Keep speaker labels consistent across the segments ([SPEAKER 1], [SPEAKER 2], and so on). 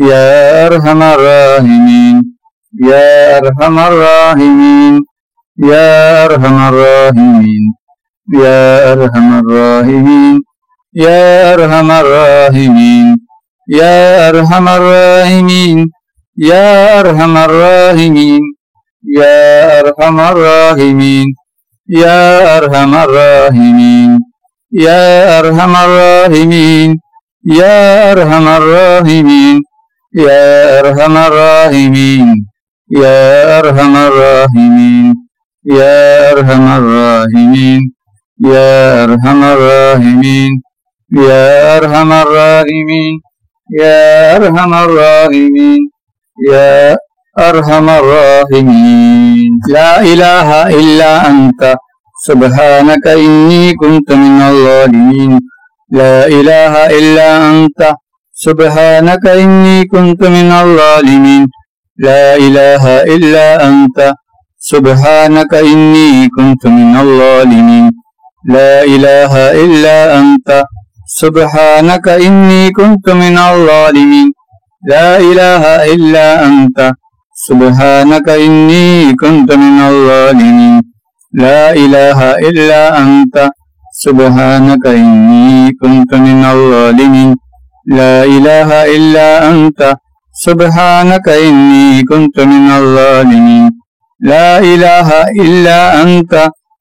[SPEAKER 1] يا أرحم الراحمين يا أرحم الراحمين يا أرحم الراحمين يا أرحم الراحمين يا أرحم الراحمين يا أرحم الراحمين يا أرحم الراحمين يا أرحم الراحمين يا أرحم الراحمين يا أرحم الراحمين يا أرحم الراحمين يا أرحم الراحمين يا أرحم الراحمين يا أرحم الراحمين يا أرحم الراحمين يا أرحم الراحمين يا أرحم الراحمين يا أرحم الراحمين لا إله إلا أنت سبحانك إني كنت من الظالمين لا إله إلا أنت سبحانك إني كنت من الظالمين لا إله إلا أنت سبحانك إني كنت من الظالمين لا إله إلا أنت سبحانك إني كنت من الظالمين لا إله إلا أنت سبحانك إني كنت من الظالمين لا إله إلا أنت سبحانك إني كنت من الظالمين لا إله إلا أنت سبحانك إني كنت من الظالمين لا إله إلا أنت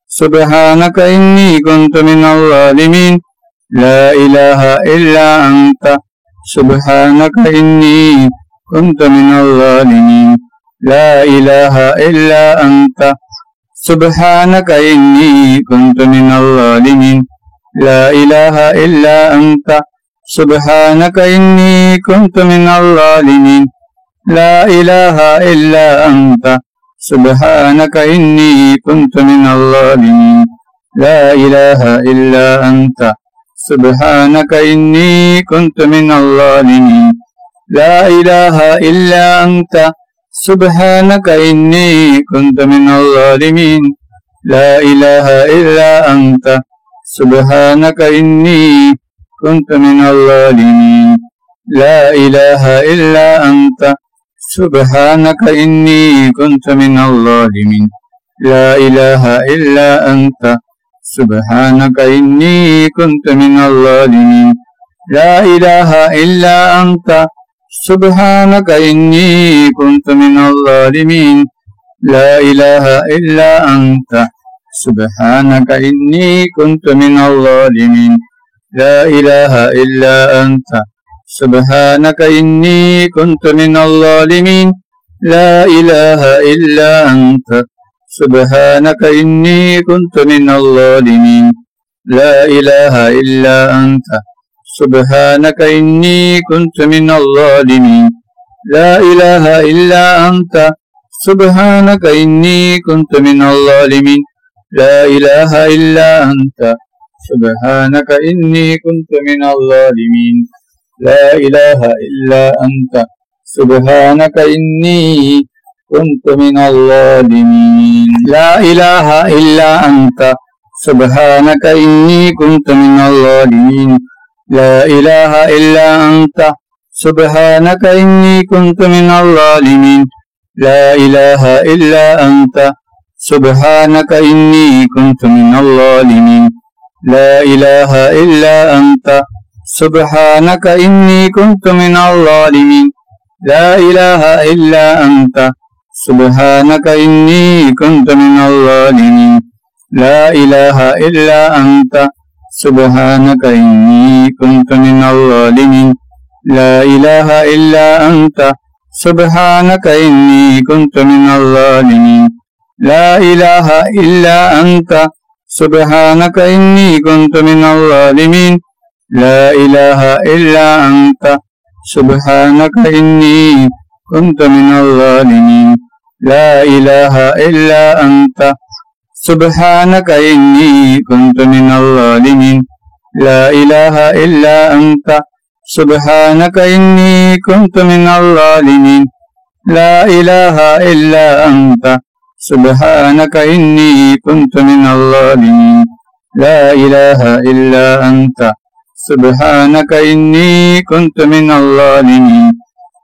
[SPEAKER 1] سبحانك إني كنت من الظالمين لا إله إلا أنت سبحانك إني كنت من الظالمين لا إله إلا أنت سبحانك إني كنت من الظالمين لا إله إلا أنت سبحانك إني كنت من الظالمين لا إله إلا أنت سبحانك إني كنت من الظالمين لا إله إلا أنت سبحانك إني كنت من الظالمين لا إله إلا أنت سبحانك إني كنت من الظالمين لا إله إلا أنت سبحانك إني كنت من الظالمين لا إله إلا أنت سبحانك إني كنت من الظالمين لا إله إلا أنت سبحانك إني كنت من الظالمين لا إله إلا أنت سبحانك إني كنت من الظالمين لا إله إلا أنت سبحانك إني كنت من الظالمين لا إله إلا أنت سبحانك إني كنت من الظالمين لا إله إلا أنت سبحانك إني كنت من الظالمين لا إله إلا أنت سبحانك إني كنت من الظالمين لا إله إلا أنت سبحانك إني كنت من الظالمين لا إله إلا أنت سبحانك إني كنت من الظالمين لا إله إلا أنت سبحانك إني كنت من الظالمين لا إله إلا أنت سبحانك إني كنت من الظالمين لا إله إلا أنت سبحانك إني كنت من الظالمين لا إله إلا أنت سبحانك إني كنت من الظالمين لا إله إلا أنت سبحانك إني كنت من الظالمين لا إله إلا أنت سبحانك إني كنت من الظالمين لا إله إلا أنت سبحانك إني كنت من الظالمين لا إله إلا أنت سبحانك إني كنت من الظالمين لا إله إلا أنت سبحانك إني كنت من الظالمين لا إله إلا أنت سبحانك إني كنت من الظالمين لا إله إلا أنت سبحانك إني كنت من الظالمين لا إله إلا أنت سبحانك إني كنت من الظالمين لا إله إلا أنت سبحانك إني كنت من الظالمين لا إله إلا أنت سبحانك إني كنت من الظالمين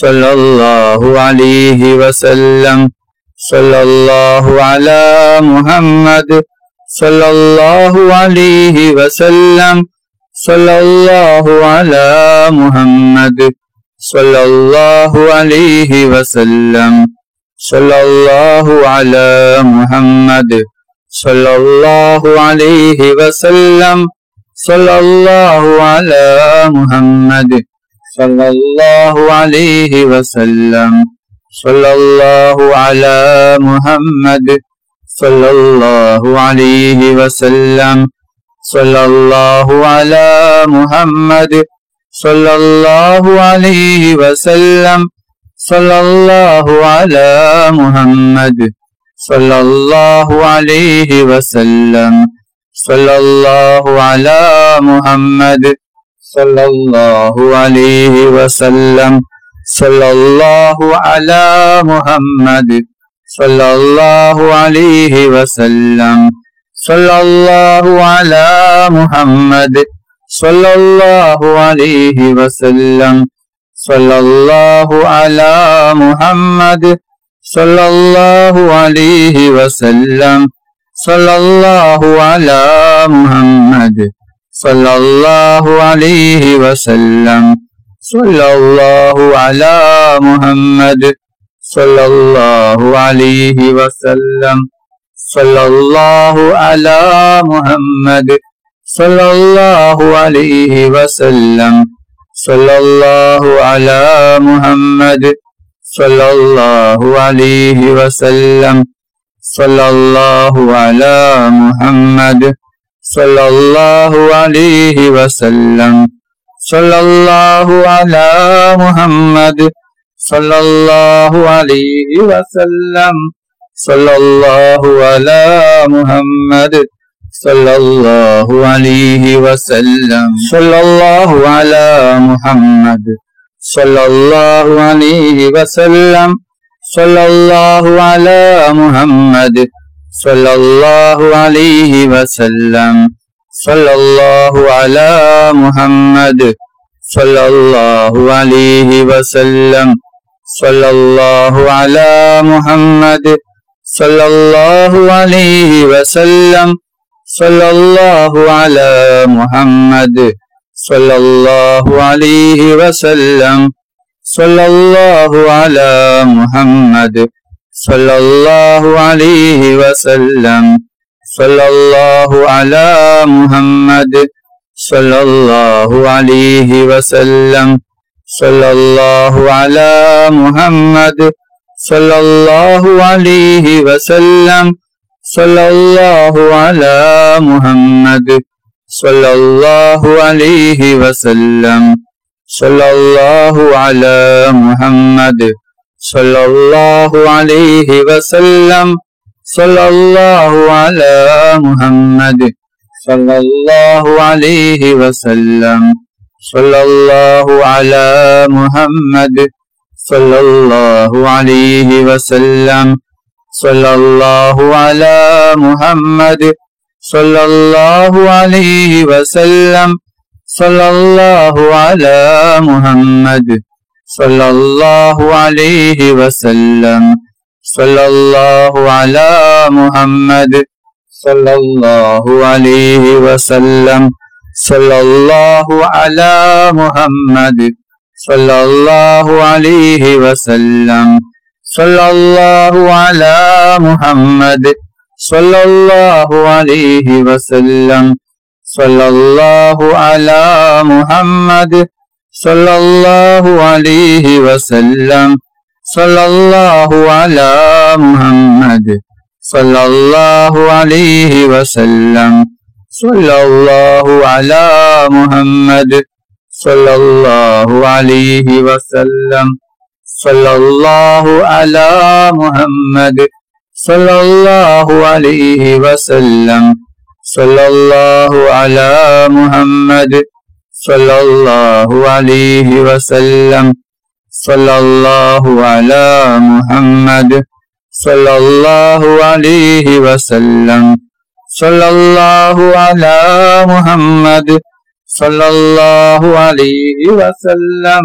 [SPEAKER 1] sallallahu alayhi wa sallam. Sallallahu ala Muhammad, sallallahu alayhi wa sallam. Sallallahu ala Muhammad, sallallahu alayhi wa sallam. Sallallahu ala Muhammad, sallallahu alayhi wa sallam. Sallallahu ala Muhammad, sallallahu alayhi wa sallam. Sallallahu ala Muhammad, sallallahu alayhi wa sallam. Sallallahu ala Muhammad, sallallahu alayhi wa sallam. Sallallahu ala Muhammad, sallallahu alayhi wa sallam. Sallallahu ala Muhammad, sallallahu alayhi wa sallam. Sallallahu ala Muhammad, sallallahu alayhi wa sallam. Sallallahu ala Muhammad, sallallahu alayhi wa sallam. Sallallahu ala Muhammad, sallallahu alayhi wa sallam. Sallallahu ala Muhammad, sallallahu alayhi wa sallam. Sallallahu ala Muhammad, sallallahu alayhi wa sallam. Sallallahu ala Muhammad, sallallahu alayhi wa sallam. Sallallahu ala Muhammad, sallallahu alayhi wa sallam. Sallallahu ala Muhammad, sallallahu alayhi wa sallam. Sallallahu ala Muhammad, sallallahu alayhi wa sallam. Sallallahu ala Muhammad, sallallahu alayhi wa sallam. Sallallahu ala Muhammad, sallallahu alayhi wa sallam. Sallallahu ala Muhammad, sallallahu alayhi wa sallam. Sallallahu ala Muhammad, sallallahu alayhi wa sallam. Sallallahu ala Muhammad, sallallahu alayhi wa sallam. Sallallahu ala Muhammad, sallallahu alayhi wa sallam. Sallallahu ala Muhammad, sallallahu alayhi wa sallam. Sallallahu ala Muhammad, sallallahu alayhi wa sallam. Sallallahu ala Muhammad, sallallahu alayhi wa sallam. Sallallahu ala Muhammad, sallallahu alayhi wa sallam. Sallallahu ala Muhammad, sallallahu alayhi wa sallam. Sallallahu ala Muhammad, sallallahu alayhi wa sallam. Sallallahu ala Muhammad, sallallahu alayhi wa sallam. Sallallahu ala Muhammad, sallallahu alayhi wa sallam. Sallallahu ala Muhammad, sallallahu alayhi wa sallam. Sallallahu ala Muhammad, sallallahu alayhi wa sallam. Sallallahu ala Muhammad, sallallahu alayhi wa sallam. Sallallahu ala Muhammad, sallallahu alayhi wa sallam. Sallallahu ala Muhammad, sallallahu alayhi wa sallam. Sallallahu ala Muhammad, sallallahu alayhi wa sallam. Sallallahu ala Muhammad, sallallahu alayhi wa sallam. Sallallahu ala Muhammad, sallallahu alayhi wa sallam. Sallallahu ala Muhammad, sallallahu alayhi wa sallam. Sallallahu ala Muhammad, sallallahu alayhi wa sallam. Sallallahu ala Muhammad, sallallahu alayhi wa sallam.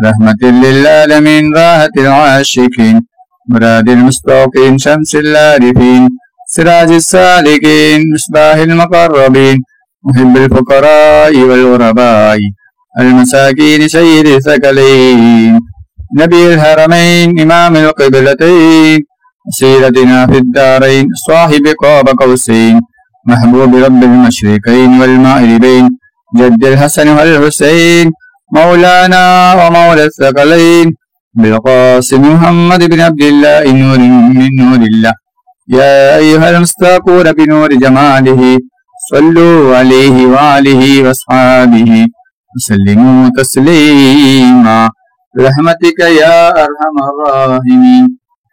[SPEAKER 1] رحمة للعالمين راحة العاشقين مراد المستوقين شمس العارفين سراج السالكين مصباح المقربين محب الفقراء والغرباء المساكين سيد الثقلين نبي الحرمين إمام القبلتين سيرتنا في الدارين صاحب قاب قوسين محبوب رب المشرقين والمغربين جد الحسن والحسين مولانا ومولى الثقلين بالقاسم محمد بن عبد الله نور من نور الله يا أيها المستاقون بنور جماله صلوا عليه وآله وأصحابه وسلموا تسليما برحمتك يا أرحم الراحمين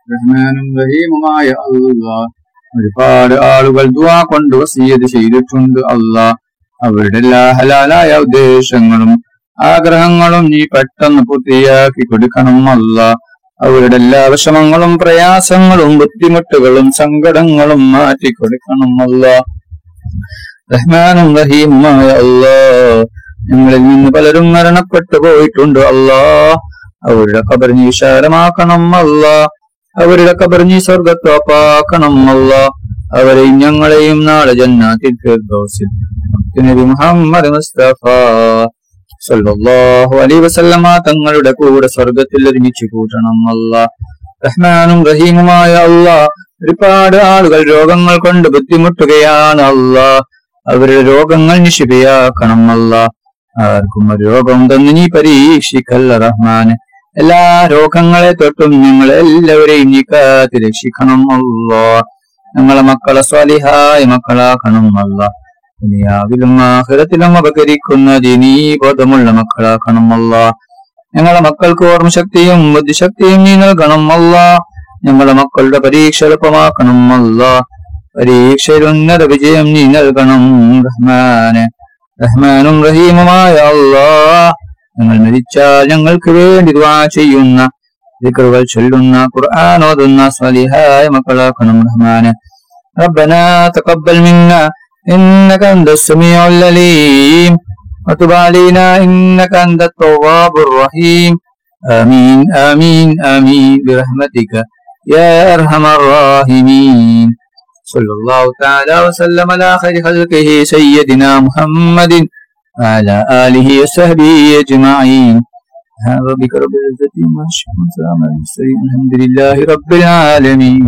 [SPEAKER 1] റഹ്മാനും റഹീമുമായ അല്ലാഹ്. ഒരുപാട് ആളുകൾ ദുആ കൊണ്ട് വസിയ്യത്ത് ചെയ്തിട്ടുണ്ട് അല്ലാഹ്. അവരുടെ എല്ലാ ഹലാലായ ഉദ്ദേശങ്ങളും ആഗ്രഹങ്ങളും നീ പെട്ടെന്ന് പൂർത്തിയാക്കി കൊടുക്കണം അല്ലാഹ്. അവരുടെ എല്ലാ വിഷമങ്ങളും പ്രയാസങ്ങളും ബുദ്ധിമുട്ടുകളും സങ്കടങ്ങളും മാറ്റി കൊടുക്കണം അല്ലാഹ്. റഹ്മാനും റഹീമുമായ അല്ലാഹ്. ഞങ്ങളിൽ നിന്ന് പലരും മരണപ്പെട്ടു പോയിട്ടുണ്ട് അല്ലാഹ്. അവരുടെ ഖബർ നീ വിശാലമാക്കണം അല്ലാഹ്. അവരുടെ ഖബർ നീ സ്വർഗ്ഗത്തോപ്പാക്കണം അല്ലാഹ്. അവരെയും ഞങ്ങളെയും നാളെ ജന്നാത്തിൽ ഫിർദൗസിൽ നബി മുഹമ്മദ് മുസ്തഫ സല്ലല്ലാഹു അലൈഹി വസല്ലമ തങ്ങളുടെ കൂടെ സ്വർഗ്ഗത്തിൽ ഒരുമിച്ച് കൂട്ടണം അല്ലാഹ്. റഹ്മാനും റഹീമുമായ അല്ലാഹ്. ഒരുപാട് ആളുകൾ രോഗങ്ങൾ കൊണ്ട് ബുദ്ധിമുട്ടുകയാണ് അല്ലാഹ്. അവരുടെ രോഗങ്ങൾ നിശിബയാക്കണം അല്ലാഹ്. ആർക്കും ഒരു രോഗം തന്ന് നീ പരീക്ഷിക്കല്ല റഹ്മാന്. എല്ലാ രോഗങ്ങളെ തൊട്ടും ഞങ്ങൾ എല്ലാവരെയും നീ കാത്ത് രക്ഷിക്കണം അല്ലാഹ്. ഞങ്ങളെ മക്കളെ സ്വാലിഹായ മക്കളാക്കണം അല്ലാഹ്. ദുനിയാവിലും ആഖിറത്തിലും ഉപകരിക്കുന്ന ദീനീ ബോധമുള്ള മക്കളാക്കണം അല്ലാഹ്. ഞങ്ങളെ മക്കൾക്ക് ഓർമ്മശക്തിയും ബുദ്ധിശക്തിയും നീ നൽകണം അല്ലാഹ്. ഞങ്ങളെ മക്കളുടെ പരീക്ഷ എളുപ്പമാക്കണം അല്ലാഹ്. പരീക്ഷയിൽ ഉന്നത വിജയം നീ നൽകണം റഹ്മാനെ. റഹ്മാനും റഹീമുമായ അല്ലാഹ്. ഞങ്ങൾ മരിച്ചാൽ ഞങ്ങൾക്ക് വേണ്ടി ദുആ ചെയ്യുന്ന ദിക്റുകൾ ചൊല്ലുന്ന ഖുർആൻ ഓതുന്ന സ്വാലിഹായ മക്കളാക്കണം റഹ്മാനെ. റബ്ബനാ തഖബ്ബൽ മിന്നാ إنك أنت السميع العليم وتب علينا إنك أنت التواب الرحيم آمين آمين آمين برحمتك يا أرحم الراحمين صلى الله تعالى وسلم على خير خلقه سيدنا محمد وعلى آله وصحبه أجمعين ربك رب العزة عما يصفون وسلام على المرسلين الحمد لله رب العالمين.